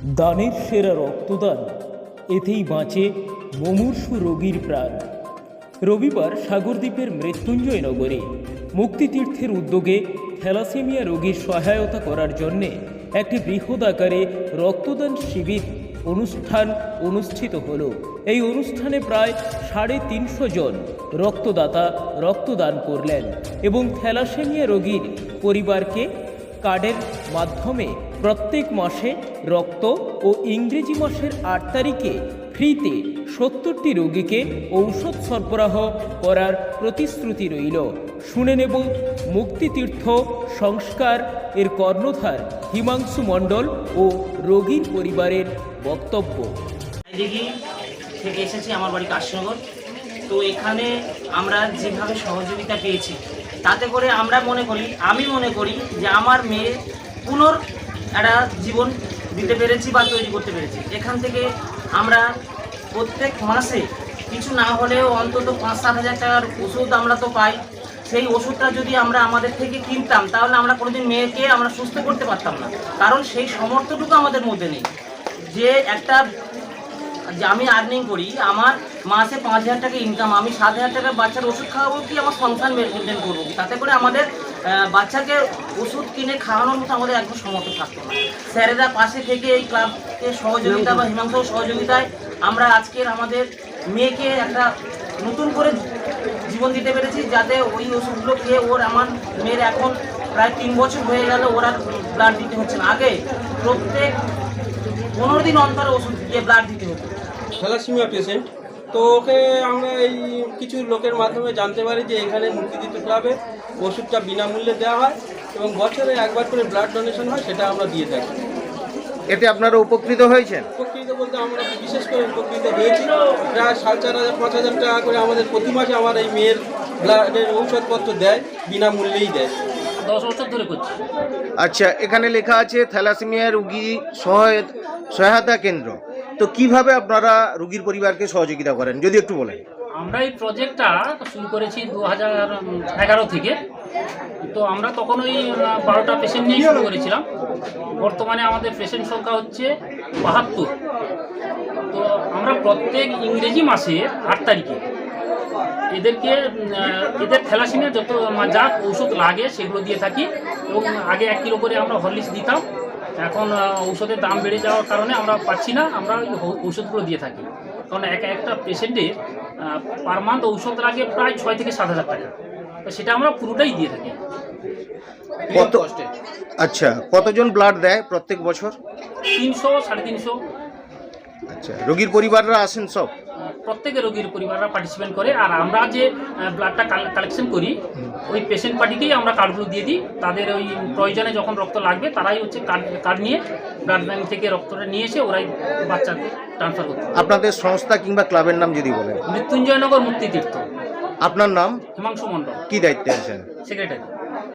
দানের সেরা রক্তদান, এতেই বাঁচে মুমূর্ষু রোগীর প্রাণ। রবিবার সাগরদ্বীপের মৃত্যুঞ্জয় নগরে মুক্তিতীর্থের উদ্যোগে থ্যালাসেমিয়া রোগীর সহায়তা করার জন্যে একটি বৃহৎ আকারে রক্তদান শিবির অনুষ্ঠান অনুষ্ঠিত হলো। এই অনুষ্ঠানে প্রায় 350 জন রক্তদাতা রক্তদান করলেন এবং থ্যালাসেমিয়া রোগীর পরিবারকে কার্ডের মাধ্যমে প্রত্যেক মাসে রক্ত ও ইংরেজি মাসের 8 তারিখে ফ্রিতে 70টি রোগীকে ঔষধ সরবরাহ করার প্রতিশ্রুতি রইল। শুনে নেব মুক্তিতীর্থ সংস্কার এর কর্ণধার হিমাংশু মণ্ডল ও রোগীর পরিবারের বক্তব্য। দিঘি থেকে এসেছি, আমার বাড়ি কাশীনগর। তো এখানে আমরা যেভাবে সহযোগিতা পেয়েছি তাতে করে আমি মনে করি যে আমার মেয়ে পুনর একটা জীবন দিতে পেরেছি বা তৈরি করতে পেরেছি। এখান থেকে আমরা প্রত্যেক মাসে কিছু না হলেও অন্তত 5-7 হাজার টাকার ওষুধ আমরা তো পাই। সেই ওষুধটা যদি আমরা আমাদের থেকে কিনতাম তাহলে আমরা কোনোদিন মেয়েকে আমরা সুস্থ করতে পারতাম না, কারণ সেই সামর্থ্যটুকু আমাদের মধ্যে নেই। যে আমি আর্নিং করি, আমার মাসে 5,000 টাকা ইনকাম, আমি 7,000 টাকার বাচ্চার ওষুধ খাওয়াবো কি আমার সংসার মেনটেন করবো, তাতে করে আমাদের বাচ্চাকে ওষুধ কিনে খাওয়ানোর মতো আমাদের একদম সামর্থ্য থাকতো না। স্যারেরা পাশে থেকে এই ক্লাবকে সহযোগিতা বা হিমাংশুর সহযোগিতায় আমরা আজকের আমাদের মেয়েকে একটা নতুন করে জীবন দিতে পেরেছি, যাতে ওই ওষুধগুলো খেয়ে আমার মেয়ের এখন প্রায় 3 বছর হয়ে গেল ওর আর ব্লাড দিতে হচ্ছে না। আগে প্রত্যেক 15 দিন অন্তর ওষুধ দিয়ে ব্লাড দিতে হতো। থ্যালাসেমিয়া পেশেন্ট, তো ওকে আমরা এই কিছু লোকের মাধ্যমে জানতে পারি যে এখানে মুক্তিতীর্থ ক্লাবে ওষুধটা বিনামূল্যে দেওয়া হয় এবং বছরে একবার করে ব্লাড ডোনেশন হয়, সেটা আমরা দিয়ে থাকি। এতে আপনারা উপকৃত হয়েছেন? উপকৃত বলতে আমরা বিশেষ করে উপকৃত হয়েছি। প্রায় 4,500-5,000 টাকা করে আমাদের প্রতি মাসে আমার এই মেয়ের ব্লাডের ঔষধপত্র দেয়, বিনামূল্যেই দেয়। 10 বছর ধরে করছি। আচ্ছা, এখানে লেখা আছে থ্যালাসেমিয়া রোগী সহায়তা কেন্দ্র। তো কিভাবে আপনারা রোগীর পরিবারকে সহযোগিতা করেন যদি একটু বলেন? আমরা এই প্রজেক্টটা শুরু করেছি 2011 থেকে। তো আমরা তখন ওই 12টা পেশেন্ট নিয়ে শুরু করেছিলাম। বর্তমানে আমাদের পেশেন্ট সংখ্যা হচ্ছে 72। তো আমরা প্রত্যেক ইংরেজি মাসের 8 তারিখে এদের থ্যালাসেমিয়া যা ঔষধ লাগে সেগুলো দিয়ে থাকি। এবং আগে 1 কিলো করে আমরা হরলিক্স দিতাম, এখন ঔষধের দাম বেড়ে যাওয়ার কারণে আমরা পাচ্ছি না, আমরা ওই ঔষধগুলো দিয়ে থাকি। কারণ একটা পেশেন্টের পার মান্থ ঔষধ লাগে প্রায় 6 থেকে 7 হাজার টাকা, তো সেটা আমরা পুরোটাই দিয়ে থাকি। আচ্ছা, কতজন ব্লাড দেয় প্রত্যেক বছর? 300-350। আচ্ছা, রোগীর পরিবাররা আসেন সব? প্রত্যেকের রোগীর পরিবাররা পার্টিসিপেট করে। আর আমরা যে ব্লাডটা কালেকশন করি ওই পেশেন্ট পার্টিকেই আমরা কার্ডগুলো দিয়ে দিই। তাদের ওই প্রয়োজনে যখন রক্ত লাগবে তারাই হচ্ছে কার্ড নিয়ে ব্লাড ব্যাঙ্ক থেকে রক্তটা নিয়ে এসে ওরাই বাচ্চাকে ট্রান্সফার করতে। আপনাদের সংস্থা কিংবা ক্লাবের নাম যদি বলেন? মৃত্যুঞ্জয় নগর মুক্তিতীর্থ। আপনার নাম? হিমাংশু মণ্ডল। কি দায়িত্বে আছেন? সেক্রেটারি।